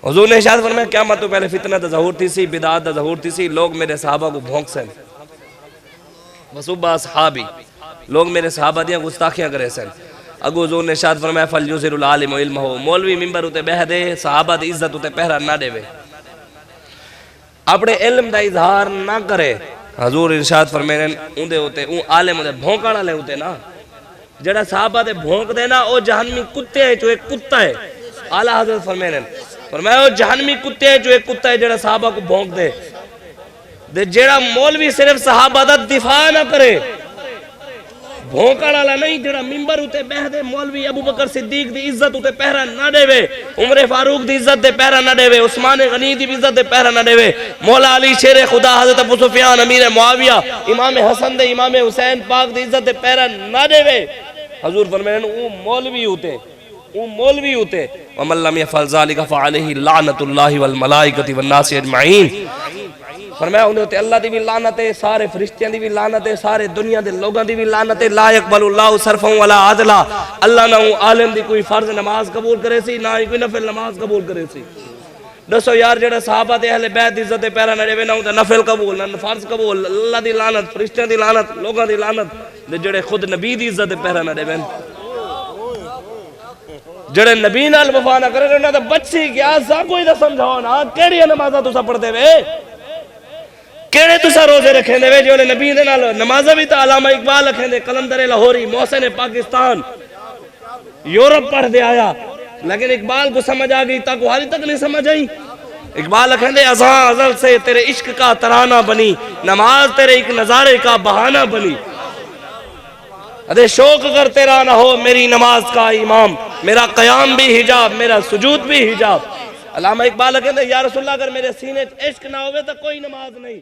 حضور نے ارشاد فرمایا قیامت تو پہلے فتنہ دا ظہور تھی سی، بدعات دا ظہور تھی سی، لوگ میرے صحابہ کو بھونک سن وصوبہ اصحابی، لوگ میرے صحابہ دیاں گستاخیاں کرے سن. اگو حضور نے ارشاد فرمایا فَلْيُظْهِرُ الْعَالِمُ عِلْمَهُ، مولوی ممبر اُتے بہ دے، صحابہ دی عزت اُتے پہرا نہ دے وے، اپنے علم دا اظہار نہ کرے. حضور ارشاد فرمائے اندے ہوتے اون عالم ہوتے بھونکانا لے ہوتے نا، جڑا صحابہ دے بھونک دے نا او جہنمی کتے ہے جو ایک کتا ہے. اعلیٰ حضرت فرمائے او جہنمی کتے ہے جو ایک کتا ہے جڑا صحابہ کو بھونک دے جڑا مولوی صرف صحابہ دا دفاع نہ کرے، بھونکانا لے نہیں، جڑا ممبر ہوتے بہ دے، مولوی ابو بکر صدیق دی عزت ہوتے پہرا نہ دے وے، عمر فاروق دی عزت دے پہرا نہ دے وے، عثمان غنی دی عزت دے پہرا نہ دے وے، مولا علی شیر خدا حضرت ابو سفیان امیر معاویہ امام حسن دے امام حسین پاک دی عزت دے پہرا نہ دے وے. حضور فرمائے او مولوی ہوتے، او مولوی ہوتے. وَمَن لَّمْ يَفْعَلْ ذَلِكَ فَعَلَيْهِ لَعْنَةُ اللَّهِ وَالْمَلَائِكَةِ وَالنَّاسِ أَجْمَعِينَ. فرمایا انہیں ہوتے اللہ دی بھی لعنت ہے، سارے فرشتیاں دی بھی لعنت ہے، سارے دنیا دے لوگاں دی بھی لعنت ہے. لا يقبل اللہ صرفا ولا عدلا، اللہ نہ عالم دی کوئی فرض نماز قبول کرے سی، نہ ہی کوئی نفل نماز قبول کرے سی. دسو یار جڑا صحابہ دے اہل بیت دی عزت پیرا نہ دے، نہ ہوتا نفل قبول نہ فرض قبول، اللہ دی لعنت، فرشتیاں دی لعنت، لوگاں دی لعنت، جڑے خود نبی دی عزت پیرا نہ دے، جڑے نبی نال وفا نہ کرے، انہاں تے بچی کیا سا کوئی تے سمجھاؤ نا، کیڑی نمازاں تساں پڑھدے وے، کیڑے تساں روزے رکھیں دے وے جو نبی دے نال نمازاں بھی تا علامہ اقبال رکھیں دے، قلندر لاہوری، محسن پاکستان، یورپ پڑھ دے آیا، لیکن اقبال کو سمجھ آ گئی تا کو حالی تک نہیں سمجھ آئی. اقبال رکھیں دے ازاں ازل سے تیرے عشق کا ترانہ بنی، نماز تیرے ایک نظارے کا بہانہ بنی. ادھے شوق اگر تیرا نہ ہو میری نماز کا امام، میرا قیام بھی حجاب، میرا سجود بھی حجاب. علامہ اقبال کہتے ہیں یا رسول اللہ اگر میرے سینے عشق نہ ہوئے تو کوئی نماز نہیں.